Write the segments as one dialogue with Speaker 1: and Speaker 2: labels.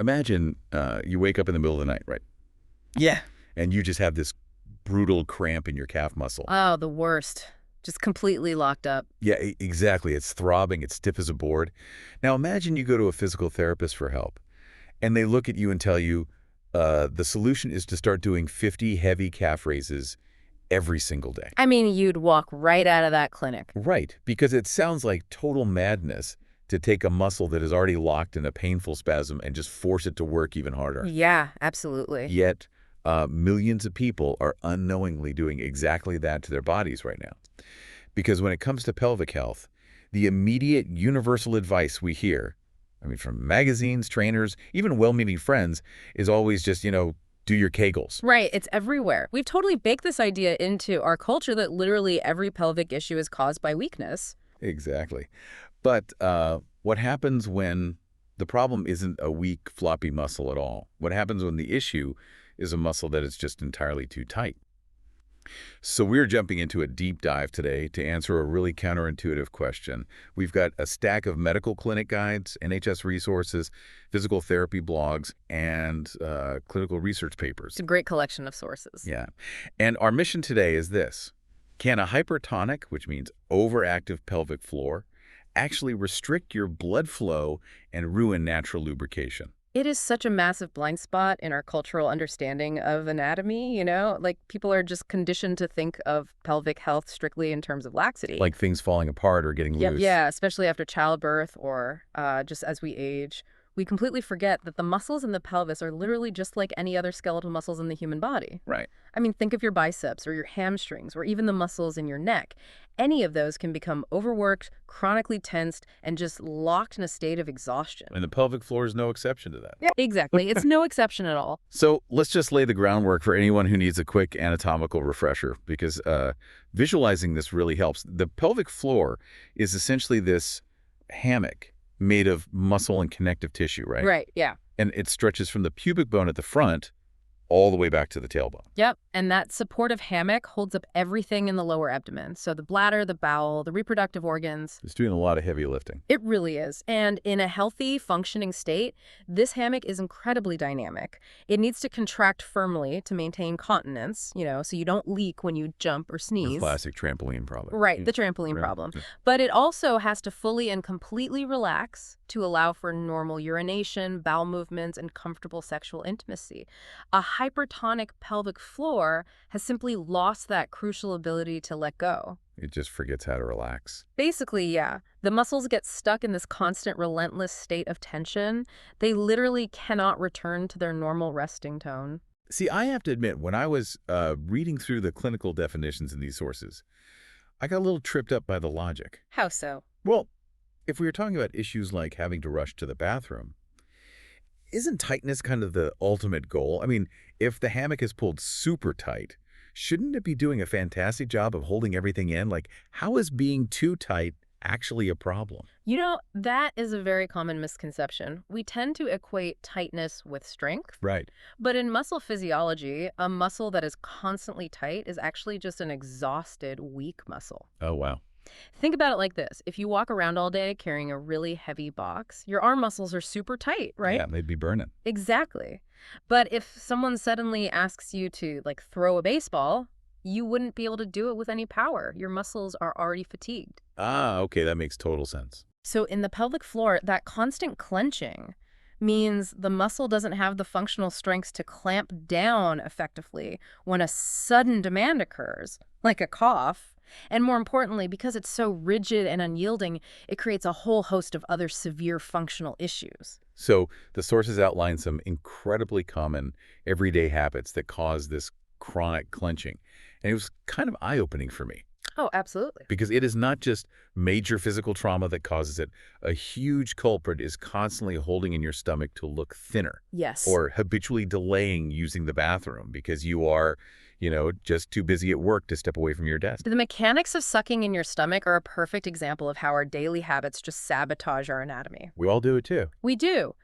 Speaker 1: Imagine you wake up in the middle of the night, right?
Speaker 2: Yeah.
Speaker 1: And you just have this brutal cramp in your calf muscle.
Speaker 2: Oh, the worst. Just completely locked up.
Speaker 1: Yeah, exactly. It's throbbing. It's stiff as a board. Now imagine you go to a physical therapist for help, and they look at you and tell you the solution is to start doing 50 heavy calf raises every single day.
Speaker 2: I mean, you'd walk right out of that clinic.
Speaker 1: Right, because it sounds like total madness to take a muscle that is already locked in a painful spasm and just force it to work even harder.
Speaker 2: Yeah, absolutely.
Speaker 1: Yet, millions of people are unknowingly doing exactly that to their bodies right now. Because when it comes to pelvic health, the immediate universal advice we hear, I mean, from magazines, trainers, even well-meaning friends, is always just, do your Kegels.
Speaker 2: Right, it's everywhere. We've totally baked this idea into our culture that literally every pelvic issue is caused by weakness.
Speaker 1: Exactly. But what happens when the problem isn't a weak, floppy muscle at all? What happens when the issue is a muscle that is just entirely too tight? So we're jumping into a deep dive today to answer a really counterintuitive question. We've got a stack of medical clinic guides, NHS resources, physical therapy blogs, and clinical research papers.
Speaker 2: It's a great collection of sources.
Speaker 1: Yeah. And our mission today is this. Can a hypertonic, which means overactive pelvic floor, actually restrict your blood flow and ruin natural lubrication?
Speaker 2: It is such a massive blind spot in our cultural understanding of anatomy, Like, people are just conditioned to think of pelvic health strictly in terms of laxity.
Speaker 1: Like things falling apart or getting loose.
Speaker 2: Yeah, especially after childbirth or just as we age. We completely forget that the muscles in the pelvis are literally just like any other skeletal muscles in the human body.
Speaker 1: Right.
Speaker 2: I mean, think of your biceps or your hamstrings or even the muscles in your neck. Any of those can become overworked, chronically tensed, and just locked in a state of exhaustion.
Speaker 1: And the pelvic floor is no exception to that.
Speaker 2: Yeah, exactly. It's no exception at all.
Speaker 1: So let's just lay the groundwork for anyone who needs a quick anatomical refresher, because visualizing this really helps. The pelvic floor is essentially this hammock made of muscle and connective tissue, right?
Speaker 2: Right, yeah.
Speaker 1: And it stretches from the pubic bone at the front all the way back to the tailbone.
Speaker 2: Yep, and that supportive hammock holds up everything in the lower abdomen. So the bladder, the bowel, the reproductive organs.
Speaker 1: It's doing a lot of heavy lifting.
Speaker 2: It really is. And in a healthy, functioning state, this hammock is incredibly dynamic. It needs to contract firmly to maintain continence, so you don't leak when you jump or
Speaker 1: The
Speaker 2: sneeze.
Speaker 1: classic trampoline problem.
Speaker 2: Right, the trampoline
Speaker 1: Right.
Speaker 2: problem. But it also has to fully and completely relax to allow for normal urination, bowel movements, and comfortable sexual intimacy. A hypertonic pelvic floor has simply lost that crucial ability to let go.
Speaker 1: It just forgets how to relax.
Speaker 2: Basically, yeah. The muscles get stuck in this constant, relentless state of tension. They literally cannot return to their normal resting tone.
Speaker 1: See, I have to admit, when I was reading through the clinical definitions in these sources, I got a little tripped up by the logic.
Speaker 2: How so?
Speaker 1: Well, if we were talking about issues like having to rush to the bathroom, isn't tightness kind of the ultimate goal? I mean, if the hammock is pulled super tight, shouldn't it be doing a fantastic job of holding everything in? Like, how is being too tight actually a problem?
Speaker 2: That is a very common misconception. We tend to equate tightness with strength.
Speaker 1: Right.
Speaker 2: But in muscle physiology, a muscle that is constantly tight is actually just an exhausted, weak muscle.
Speaker 1: Oh, wow.
Speaker 2: Think about it like this. If you walk around all day carrying a really heavy box, your arm muscles are super tight, right?
Speaker 1: Yeah, they'd be burning.
Speaker 2: Exactly. But if someone suddenly asks you to, throw a baseball, you wouldn't be able to do it with any power. Your muscles are already fatigued.
Speaker 1: Ah, okay, that makes total sense.
Speaker 2: So in the pelvic floor, that constant clenching means the muscle doesn't have the functional strength to clamp down effectively when a sudden demand occurs, like a cough. And more importantly, because it's so rigid and unyielding, it creates a whole host of other severe functional issues.
Speaker 1: So the sources outline some incredibly common everyday habits that cause this chronic clenching. And it was kind of eye-opening for me.
Speaker 2: Oh, absolutely.
Speaker 1: Because it is not just major physical trauma that causes it. A huge culprit is constantly holding in your stomach to look thinner.
Speaker 2: Yes.
Speaker 1: Or habitually delaying using the bathroom because you are, just too busy at work to step away from your desk.
Speaker 2: The mechanics of sucking in your stomach are a perfect example of how our daily habits just sabotage our anatomy.
Speaker 1: We all do it too.
Speaker 2: We do.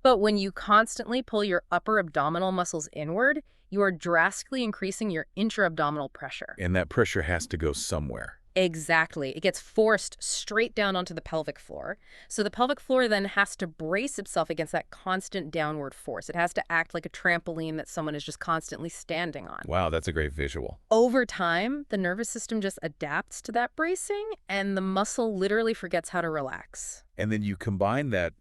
Speaker 2: But when you constantly pull your upper abdominal muscles inward, you are drastically increasing your intra-abdominal pressure.
Speaker 1: And that pressure has to go somewhere.
Speaker 2: Exactly. It gets forced straight down onto the pelvic floor. So the pelvic floor then has to brace itself against that constant downward force. It has to act like a trampoline that someone is just constantly standing on.
Speaker 1: Wow, that's a great visual.
Speaker 2: Over time, the nervous system just adapts to that bracing, and the muscle literally forgets how to relax.
Speaker 1: And then you combine that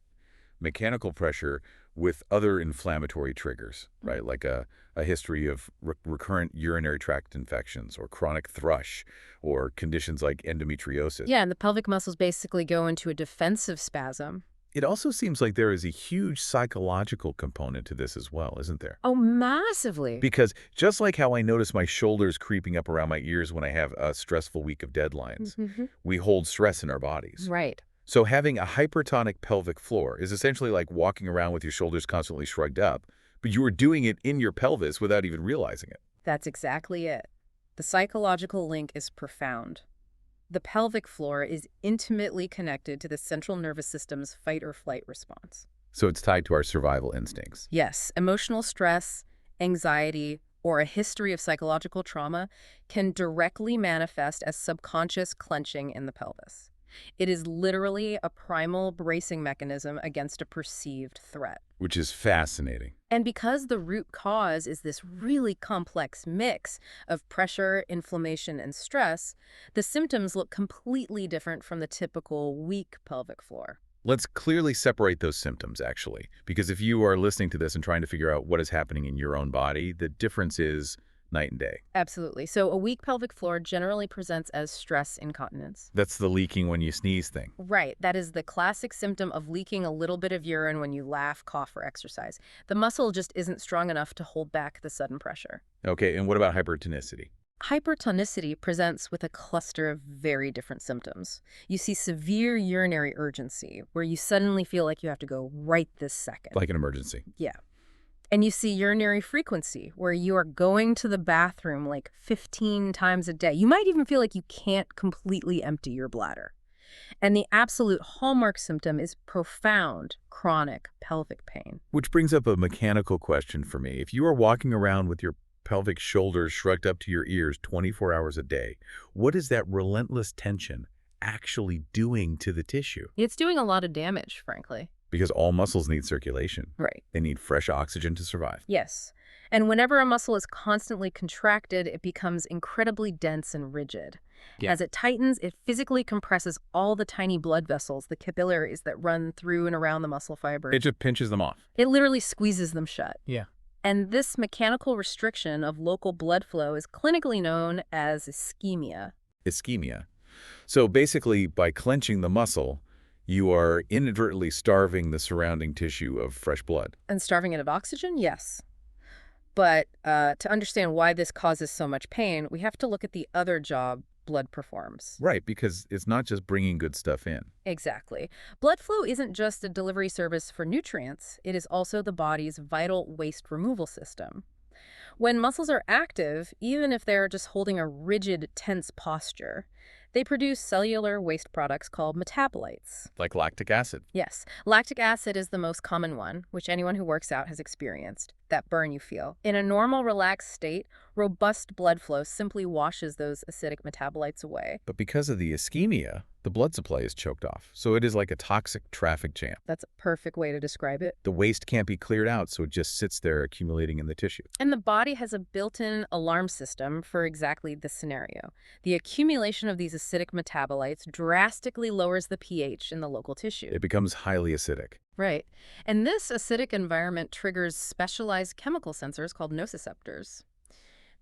Speaker 1: mechanical pressure with other inflammatory triggers, right? Like a history of recurrent urinary tract infections or chronic thrush or conditions like endometriosis.
Speaker 2: Yeah, and the pelvic muscles basically go into a defensive spasm.
Speaker 1: It also seems like there is a huge psychological component to this as well, isn't there?
Speaker 2: Oh, massively.
Speaker 1: Because just like how I notice my shoulders creeping up around my ears when I have a stressful week of deadlines, we hold stress in our bodies.
Speaker 2: Right.
Speaker 1: So having a hypertonic pelvic floor is essentially like walking around with your shoulders constantly shrugged up, but you are doing it in your pelvis without even realizing it.
Speaker 2: That's exactly it. The psychological link is profound. The pelvic floor is intimately connected to the central nervous system's fight or flight response.
Speaker 1: So it's tied to our survival instincts.
Speaker 2: Yes, emotional stress, anxiety, or a history of psychological trauma can directly manifest as subconscious clenching in the pelvis. It is literally a primal bracing mechanism against a perceived threat.
Speaker 1: Which is fascinating.
Speaker 2: And because the root cause is this really complex mix of pressure, inflammation, and stress, the symptoms look completely different from the typical weak pelvic floor.
Speaker 1: Let's clearly separate those symptoms, actually, because if you are listening to this and trying to figure out what is happening in your own body, the difference is night and day.
Speaker 2: Absolutely. So a weak pelvic floor generally presents as stress incontinence.
Speaker 1: That's the leaking when you sneeze thing.
Speaker 2: Right. That is the classic symptom of leaking a little bit of urine when you laugh, cough, or exercise. The muscle just isn't strong enough to hold back the sudden pressure.
Speaker 1: Okay, and what about hypertonicity?
Speaker 2: Hypertonicity presents with a cluster of very different symptoms. You see severe urinary urgency, where you suddenly feel like you have to go right this second.
Speaker 1: Like an emergency.
Speaker 2: Yeah. And you see urinary frequency, where you are going to the bathroom like 15 times a day. You might even feel like you can't completely empty your bladder. And the absolute hallmark symptom is profound chronic pelvic pain.
Speaker 1: Which brings up a mechanical question for me. If you are walking around with your pelvic shoulders shrugged up to your ears 24 hours a day, what is that relentless tension actually doing to the tissue?
Speaker 2: It's doing a lot of damage, frankly.
Speaker 1: Because all muscles need circulation.
Speaker 2: Right.
Speaker 1: They need fresh oxygen to survive.
Speaker 2: Yes. And whenever a muscle is constantly contracted, it becomes incredibly dense and rigid.
Speaker 1: Yeah.
Speaker 2: As it tightens, it physically compresses all the tiny blood vessels, the capillaries that run through and around the muscle fibers.
Speaker 1: It just pinches them off.
Speaker 2: It literally squeezes them shut.
Speaker 1: Yeah.
Speaker 2: And this mechanical restriction of local blood flow is clinically known as ischemia.
Speaker 1: Ischemia. So basically, by clenching the muscle, you are inadvertently starving the surrounding tissue of fresh blood.
Speaker 2: And starving it of oxygen? Yes. But to understand why this causes so much pain, we have to look at the other job blood performs.
Speaker 1: Right, because it's not just bringing good stuff in.
Speaker 2: Exactly. Blood flow isn't just a delivery service for nutrients. It is also the body's vital waste removal system. When muscles are active, even if they're just holding a rigid, tense posture, they produce cellular waste products called metabolites.
Speaker 1: Like lactic acid.
Speaker 2: Yes, lactic acid is the most common one, which anyone who works out has experienced, that burn you feel. In a normal, relaxed state, robust blood flow simply washes those acidic metabolites away.
Speaker 1: But because of the ischemia, the blood supply is choked off. So it is like a toxic traffic jam.
Speaker 2: That's a perfect way to describe it.
Speaker 1: The waste can't be cleared out, so it just sits there accumulating in the tissue.
Speaker 2: And the body has a built-in alarm system for exactly this scenario. The accumulation of these acidic metabolites drastically lowers the pH in the local tissue.
Speaker 1: It becomes highly acidic.
Speaker 2: Right. And this acidic environment triggers specialized chemical sensors called nociceptors.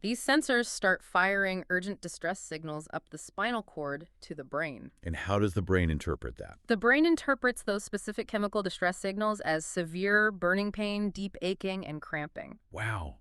Speaker 2: These sensors start firing urgent distress signals up the spinal cord to the brain.
Speaker 1: And how does the brain interpret that?
Speaker 2: The brain interprets those specific chemical distress signals as severe burning pain, deep aching, and cramping.
Speaker 1: Wow.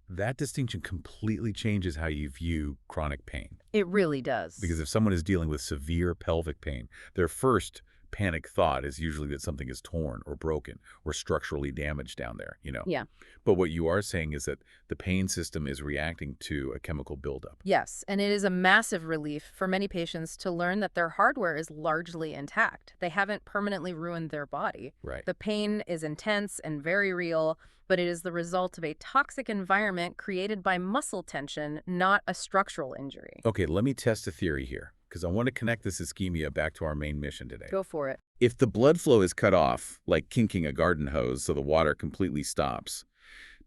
Speaker 1: That distinction completely changes how you view chronic pain.
Speaker 2: It really does.
Speaker 1: Because if someone is dealing with severe pelvic pain, their first panic thought is usually that something is torn or broken or structurally damaged down there,
Speaker 2: Yeah.
Speaker 1: But what you are saying is that the pain system is reacting to a chemical buildup.
Speaker 2: Yes, and it is a massive relief for many patients to learn that their hardware is largely intact. They haven't permanently ruined their body.
Speaker 1: Right.
Speaker 2: The pain is intense and very real, but it is the result of a toxic environment created by muscle tension, not a structural injury.
Speaker 1: Okay, let me test a theory here, because I want to connect this ischemia back to our main mission today.
Speaker 2: Go for it.
Speaker 1: If the blood flow is cut off, like kinking a garden hose so the water completely stops,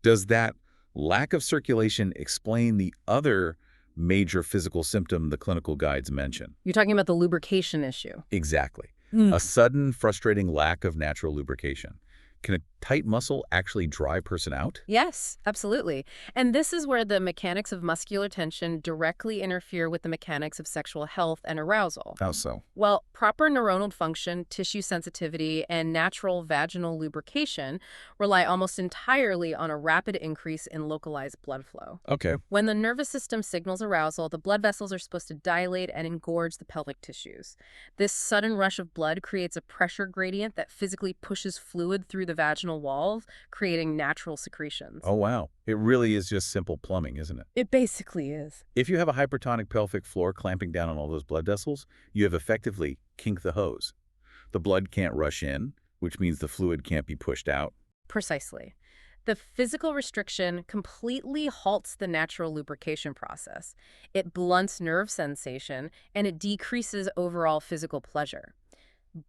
Speaker 1: does that lack of circulation explain the other major physical symptom the clinical guides mention?
Speaker 2: You're talking about the lubrication issue.
Speaker 1: Exactly. A sudden, frustrating lack of natural lubrication. Can a tight muscle actually dry a person out?
Speaker 2: Yes, absolutely. And this is where the mechanics of muscular tension directly interfere with the mechanics of sexual health and arousal.
Speaker 1: How so?
Speaker 2: Well, proper neuronal function, tissue sensitivity, and natural vaginal lubrication rely almost entirely on a rapid increase in localized blood flow.
Speaker 1: Okay.
Speaker 2: When the nervous system signals arousal, the blood vessels are supposed to dilate and engorge the pelvic tissues. This sudden rush of blood creates a pressure gradient that physically pushes fluid through the vaginal walls, creating natural secretions.
Speaker 1: Oh, wow. It really is just simple plumbing, isn't it?
Speaker 2: It basically is.
Speaker 1: If you have a hypertonic pelvic floor clamping down on all those blood vessels, you have effectively kinked the hose. The blood can't rush in, which means the fluid can't be pushed out.
Speaker 2: Precisely. The physical restriction completely halts the natural lubrication process. It blunts nerve sensation, and it decreases overall physical pleasure.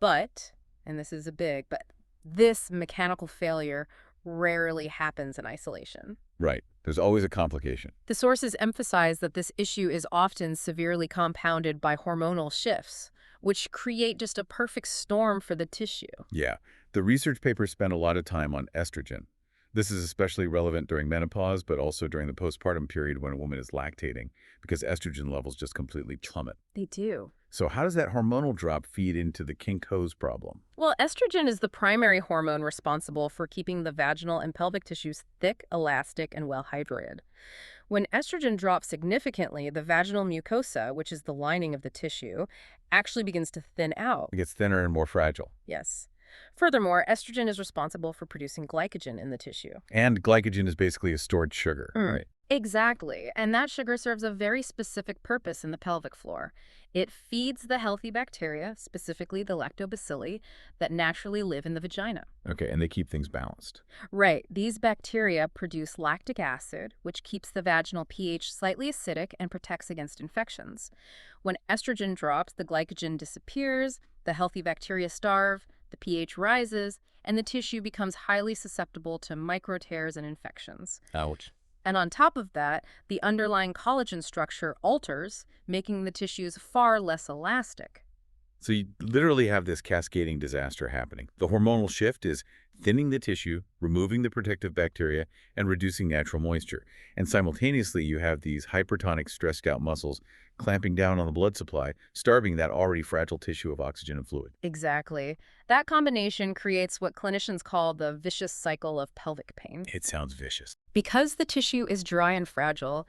Speaker 2: But, and this is a big but, this mechanical failure rarely happens in isolation.
Speaker 1: Right. There's always a complication.
Speaker 2: The sources emphasize that this issue is often severely compounded by hormonal shifts, which create just a perfect storm for the tissue.
Speaker 1: Yeah. The research papers spend a lot of time on estrogen. This is especially relevant during menopause, but also during the postpartum period when a woman is lactating, because estrogen levels just completely plummet.
Speaker 2: They do.
Speaker 1: So how does that hormonal drop feed into the kink hose problem?
Speaker 2: Well, estrogen is the primary hormone responsible for keeping the vaginal and pelvic tissues thick, elastic, and well hydrated. When estrogen drops significantly, the vaginal mucosa, which is the lining of the tissue, actually begins to thin out.
Speaker 1: It gets thinner and more fragile.
Speaker 2: Yes. Furthermore, estrogen is responsible for producing glycogen in the tissue.
Speaker 1: And glycogen is basically a stored sugar, right?
Speaker 2: Exactly. And that sugar serves a very specific purpose in the pelvic floor. It feeds the healthy bacteria, specifically the lactobacilli, that naturally live in the vagina.
Speaker 1: Okay, and they keep things balanced.
Speaker 2: Right. These bacteria produce lactic acid, which keeps the vaginal pH slightly acidic and protects against infections. When estrogen drops, the glycogen disappears, the healthy bacteria starve, the pH rises, and the tissue becomes highly susceptible to micro tears and infections.
Speaker 1: Ouch.
Speaker 2: And on top of that, the underlying collagen structure alters, making the tissues far less elastic.
Speaker 1: So you literally have this cascading disaster happening. The hormonal shift is thinning the tissue, removing the protective bacteria, and reducing natural moisture. And simultaneously, you have these hypertonic, stressed-out muscles clamping down on the blood supply, starving that already fragile tissue of oxygen and fluid.
Speaker 2: Exactly. That combination creates what clinicians call the vicious cycle of pelvic pain.
Speaker 1: It sounds vicious.
Speaker 2: Because the tissue is dry and fragile,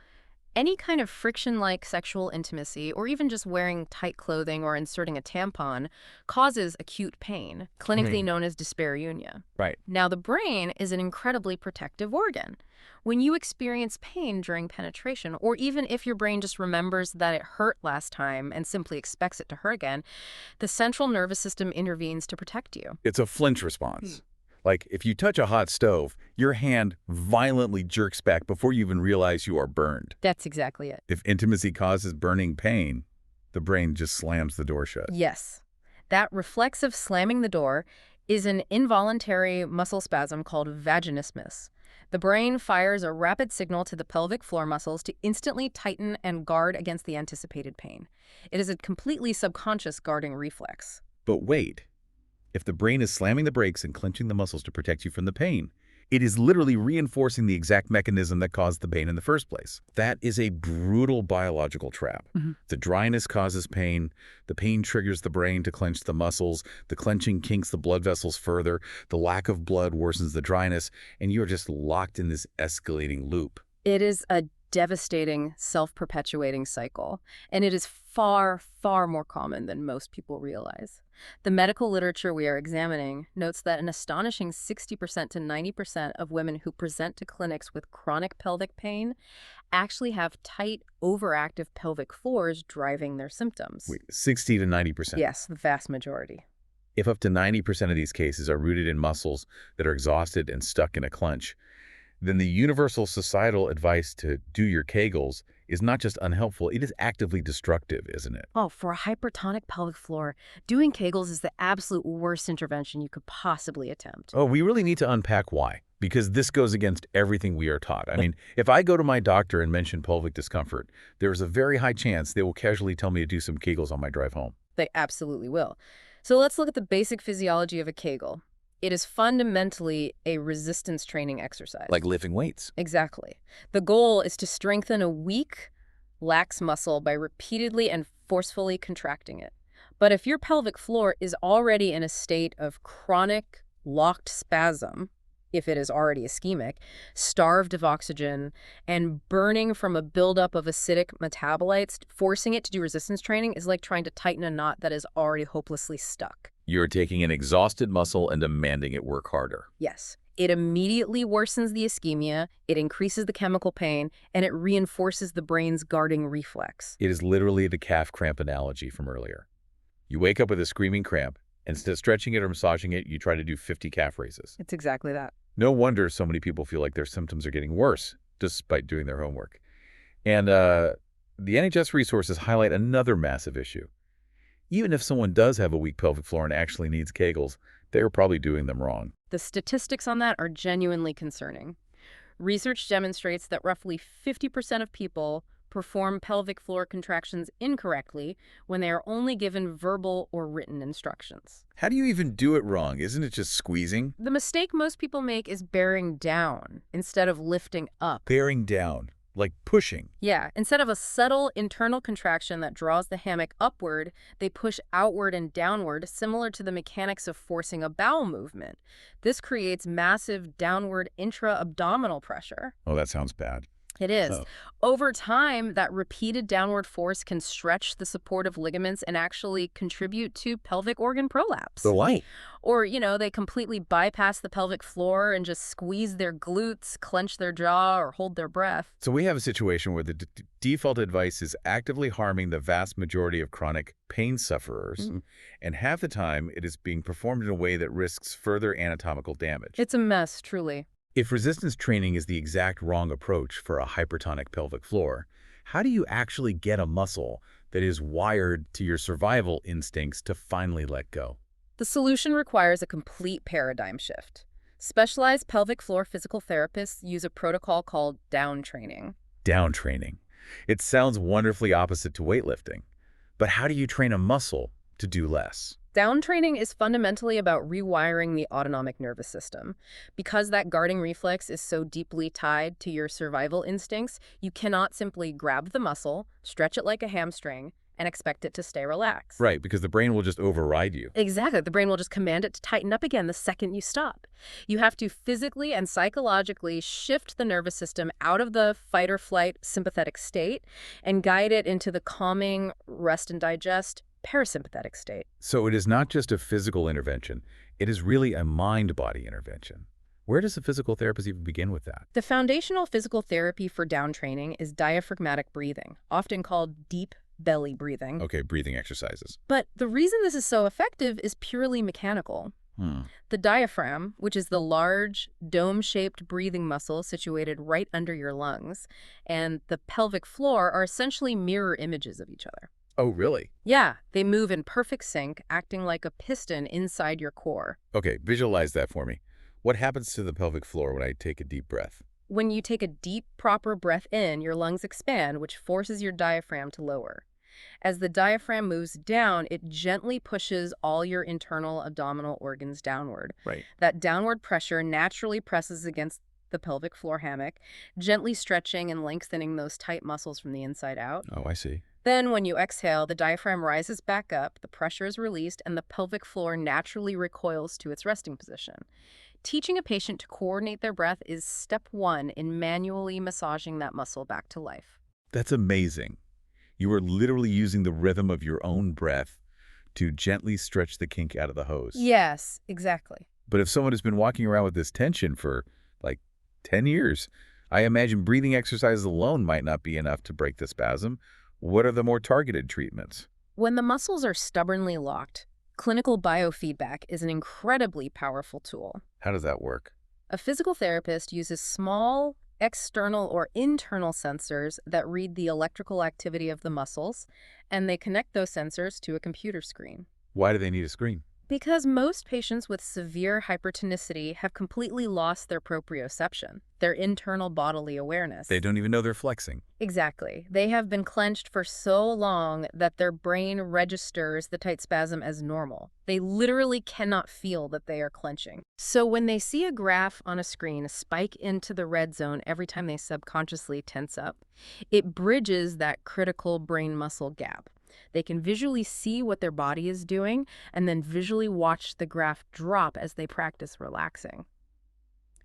Speaker 2: any kind of friction-like sexual intimacy, or even just wearing tight clothing or inserting a tampon, causes acute pain, clinically known as dyspareunia.
Speaker 1: Right.
Speaker 2: Now, the brain is an incredibly protective organ. When you experience pain during penetration, or even if your brain just remembers that it hurt last time and simply expects it to hurt again, the central nervous system intervenes to protect you.
Speaker 1: It's a flinch response. Like, if you touch a hot stove, your hand violently jerks back before you even realize you are burned.
Speaker 2: That's exactly it.
Speaker 1: If intimacy causes burning pain, the brain just slams the door shut.
Speaker 2: Yes. That reflexive slamming the door is an involuntary muscle spasm called vaginismus. The brain fires a rapid signal to the pelvic floor muscles to instantly tighten and guard against the anticipated pain. It is a completely subconscious guarding reflex.
Speaker 1: But wait. If the brain is slamming the brakes and clenching the muscles to protect you from the pain, it is literally reinforcing the exact mechanism that caused the pain in the first place. That is a brutal biological trap. The dryness causes pain. The pain triggers the brain to clench the muscles. The clenching kinks the blood vessels further. The lack of blood worsens the dryness, and you are just locked in this escalating loop.
Speaker 2: It is a devastating, self-perpetuating cycle, and it is far, far more common than most people realize. The medical literature we are examining notes that an astonishing 60% to 90% of women who present to clinics with chronic pelvic pain actually have tight, overactive pelvic floors driving their symptoms.
Speaker 1: Wait, 60 to 90%?
Speaker 2: Yes, the vast majority.
Speaker 1: If up to 90% of these cases are rooted in muscles that are exhausted and stuck in a clench, then the universal societal advice to do your Kegels is not just unhelpful, it is actively destructive, isn't it?
Speaker 2: Oh, for a hypertonic pelvic floor, doing Kegels is the absolute worst intervention you could possibly attempt.
Speaker 1: Oh, we really need to unpack why, because this goes against everything we are taught. I mean, if I go to my doctor and mention pelvic discomfort, there's a very high chance they will casually tell me to do some Kegels on my drive home.
Speaker 2: They absolutely will. So let's look at the basic physiology of a Kegel. It is fundamentally a resistance training exercise.
Speaker 1: Like lifting weights.
Speaker 2: Exactly. The goal is to strengthen a weak, lax muscle by repeatedly and forcefully contracting it. But if your pelvic floor is already in a state of chronic, locked spasm, if it is already ischemic, starved of oxygen, and burning from a buildup of acidic metabolites, forcing it to do resistance training is like trying to tighten a knot that is already hopelessly stuck.
Speaker 1: You're taking an exhausted muscle and demanding it work harder.
Speaker 2: Yes. It immediately worsens the ischemia, it increases the chemical pain, and it reinforces the brain's guarding reflex.
Speaker 1: It is literally the calf cramp analogy from earlier. You wake up with a screaming cramp, and instead of stretching it or massaging it, you try to do 50 calf raises.
Speaker 2: It's exactly that.
Speaker 1: No wonder so many people feel like their symptoms are getting worse despite doing their homework. And the NHS resources highlight another massive issue. Even if someone does have a weak pelvic floor and actually needs Kegels, they're probably doing them wrong.
Speaker 2: The statistics on that are genuinely concerning. Research demonstrates that roughly 50% of people perform pelvic floor contractions incorrectly when they are only given verbal or written instructions.
Speaker 1: How do you even do it wrong? Isn't it just squeezing?
Speaker 2: The mistake most people make is bearing down instead of lifting up.
Speaker 1: Bearing down, like pushing.
Speaker 2: Yeah, instead of a subtle internal contraction that draws the hammock upward, they push outward and downward, similar to the mechanics of forcing a bowel movement. This creates massive downward intra-abdominal pressure.
Speaker 1: Oh, that sounds bad.
Speaker 2: It is.
Speaker 1: Oh.
Speaker 2: Over time, that repeated downward force can stretch the supportive ligaments and actually contribute to pelvic organ prolapse.
Speaker 1: The light.
Speaker 2: Or, they completely bypass the pelvic floor and just squeeze their glutes, clench their jaw, or hold their breath.
Speaker 1: So we have a situation where the default advice is actively harming the vast majority of chronic pain sufferers, and half the time it is being performed in a way that risks further anatomical damage.
Speaker 2: It's a mess, truly.
Speaker 1: If resistance training is the exact wrong approach for a hypertonic pelvic floor, how do you actually get a muscle that is wired to your survival instincts to finally let go?
Speaker 2: The solution requires a complete paradigm shift. Specialized pelvic floor physical therapists use a protocol called down training.
Speaker 1: Down training. It sounds wonderfully opposite to weightlifting. But how do you train a muscle to do less?
Speaker 2: Down training is fundamentally about rewiring the autonomic nervous system. Because that guarding reflex is so deeply tied to your survival instincts, you cannot simply grab the muscle, stretch it like a hamstring, and expect it to stay relaxed.
Speaker 1: Right, because the brain will just override you.
Speaker 2: Exactly. The brain will just command it to tighten up again the second you stop. You have to physically and psychologically shift the nervous system out of the fight or flight sympathetic state and guide it into the calming, rest and digest parasympathetic state.
Speaker 1: So it is not just a physical intervention, it is really a mind-body intervention. Where does a physical therapist even begin with that?
Speaker 2: The foundational physical therapy for down training is diaphragmatic breathing, often called deep belly breathing.
Speaker 1: Okay, breathing exercises.
Speaker 2: But the reason this is so effective is purely mechanical. The diaphragm, which is the large, dome-shaped breathing muscle situated right under your lungs, and the pelvic floor are essentially mirror images of each other.
Speaker 1: Oh, really?
Speaker 2: Yeah, they move in perfect sync, acting like a piston inside your core.
Speaker 1: Okay, visualize that for me. What happens to the pelvic floor when I take a deep breath?
Speaker 2: When you take a deep, proper breath in, your lungs expand, which forces your diaphragm to lower. As the diaphragm moves down, it gently pushes all your internal abdominal organs downward.
Speaker 1: Right.
Speaker 2: That downward pressure naturally presses against the pelvic floor hammock, gently stretching and lengthening those tight muscles from the inside out.
Speaker 1: Oh, I see.
Speaker 2: Then, when you exhale, the diaphragm rises back up, the pressure is released, and the pelvic floor naturally recoils to its resting position. Teaching a patient to coordinate their breath is step one in manually massaging that muscle back to life.
Speaker 1: That's amazing. You are literally using the rhythm of your own breath to gently stretch the kink out of the hose.
Speaker 2: Yes, exactly.
Speaker 1: But if someone has been walking around with this tension for, like, 10 years, I imagine breathing exercises alone might not be enough to break the spasm. What are the more targeted treatments?
Speaker 2: When the muscles are stubbornly locked, clinical biofeedback is an incredibly powerful tool.
Speaker 1: How does that work?
Speaker 2: A physical therapist uses small external or internal sensors that read the electrical activity of the muscles, and they connect those sensors to a computer screen.
Speaker 1: Why do they need a screen?
Speaker 2: Because most patients with severe hypertonicity have completely lost their proprioception, their internal bodily
Speaker 1: They
Speaker 2: awareness.
Speaker 1: don't even know they're flexing.
Speaker 2: Exactly. They have been clenched for so long that their brain registers the tight spasm as normal. They literally cannot feel that they are clenching. So when they see a graph on a screen spike into the red zone every time they subconsciously tense up, it bridges that critical brain muscle gap. They can visually see what their body is doing and then visually watch the graph drop as they practice relaxing.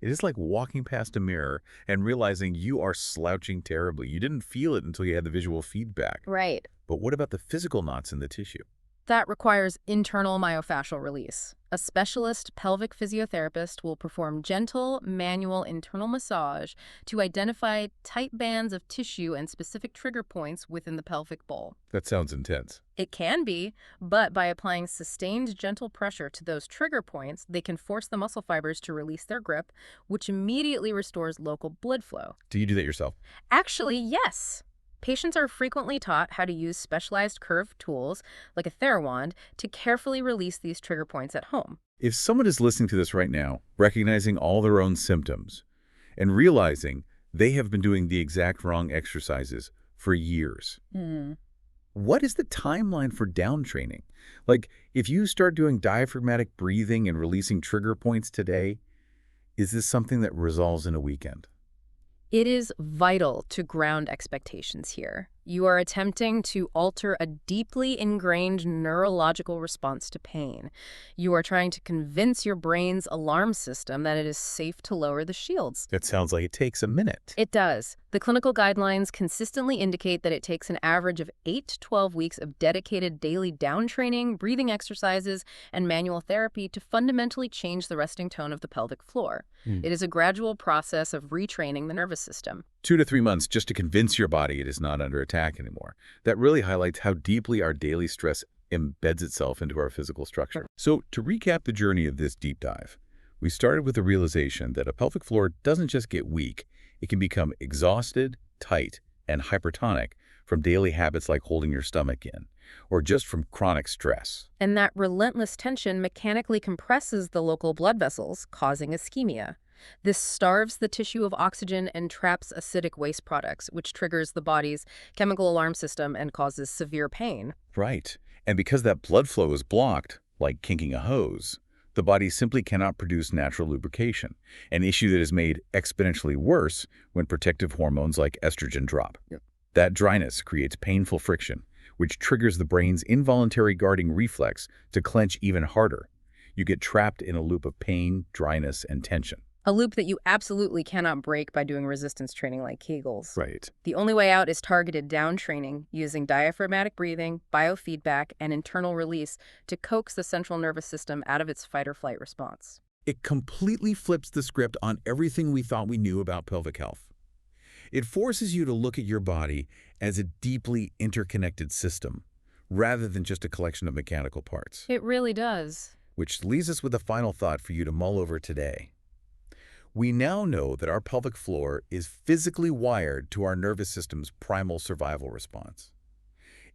Speaker 1: It is like walking past a mirror and realizing you are slouching terribly. You didn't feel it until you had the visual feedback.
Speaker 2: Right.
Speaker 1: But what about the physical knots in the tissue?
Speaker 2: That requires internal myofascial release. A specialist pelvic physiotherapist will perform gentle, manual internal massage to identify tight bands of tissue and specific trigger points within the pelvic bowl.
Speaker 1: That sounds intense.
Speaker 2: It can be, but by applying sustained gentle pressure to those trigger points, they can force the muscle fibers to release their grip, which immediately restores local blood flow.
Speaker 1: Do you do that yourself?
Speaker 2: Actually, yes. Patients are frequently taught how to use specialized curved tools, like a Therawand, to carefully release these trigger points at home.
Speaker 1: If someone is listening to this right now, recognizing all their own symptoms, and realizing they have been doing the exact wrong exercises for years, what is the timeline for down training? Like, if you start doing diaphragmatic breathing and releasing trigger points today, is this something that resolves in a weekend?
Speaker 2: It is vital to ground expectations here. You are attempting to alter a deeply ingrained neurological response to pain. You are trying to convince your brain's alarm system that it is safe to lower the shields.
Speaker 1: That sounds like it takes a minute.
Speaker 2: It does. The clinical guidelines consistently indicate that it takes an average of 8 to 12 weeks of dedicated daily down training, breathing exercises, and manual therapy to fundamentally change the resting tone of the pelvic floor. It is a gradual process of retraining the nervous system.
Speaker 1: 2 to 3 months just to convince your body it is not under attack anymore. That really highlights how deeply our daily stress embeds itself into our physical structure. So to recap the journey of this deep dive, we started with the realization that a pelvic floor doesn't just get weak, it can become exhausted, tight, and hypertonic from daily habits like holding your stomach in, or just from chronic stress.
Speaker 2: And that relentless tension mechanically compresses the local blood vessels, causing ischemia. This starves the tissue of oxygen and traps acidic waste products, which triggers the body's chemical alarm system and causes severe pain.
Speaker 1: Right. And because that blood flow is blocked, like kinking a hose, the body simply cannot produce natural lubrication, an issue that is made exponentially worse when protective hormones like estrogen drop. That dryness creates painful friction, which triggers the brain's involuntary guarding reflex to clench even harder. You get trapped in a loop of pain, dryness, and tension.
Speaker 2: A loop that you absolutely cannot break by doing resistance training like Kegels.
Speaker 1: Right.
Speaker 2: The only way out is targeted down training using diaphragmatic breathing, biofeedback, and internal release to coax the central nervous system out of its fight-or-flight response.
Speaker 1: It completely flips the script on everything we thought we knew about pelvic health. It forces you to look at your body as a deeply interconnected system, rather than just a collection of mechanical parts.
Speaker 2: It really does.
Speaker 1: Which leaves us with a final thought for you to mull over today. We now know that our pelvic floor is physically wired to our nervous system's primal survival response.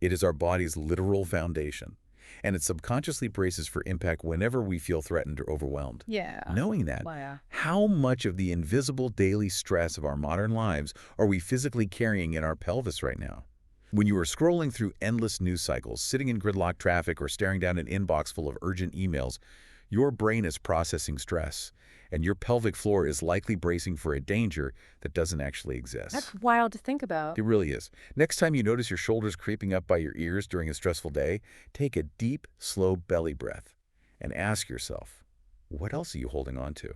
Speaker 1: It is our body's literal foundation, and it subconsciously braces for impact whenever we feel threatened or overwhelmed.
Speaker 2: Yeah.
Speaker 1: Knowing that, how much of the invisible daily stress of our modern lives are we physically carrying in our pelvis right now? When you are scrolling through endless news cycles, sitting in gridlock traffic, or staring down an inbox full of urgent emails, your brain is processing stress, and your pelvic floor is likely bracing for a danger that doesn't actually exist.
Speaker 2: That's wild to think about.
Speaker 1: It really is. Next time you notice your shoulders creeping up by your ears during a stressful day, take a deep, slow belly breath and ask yourself, what else are you holding on to?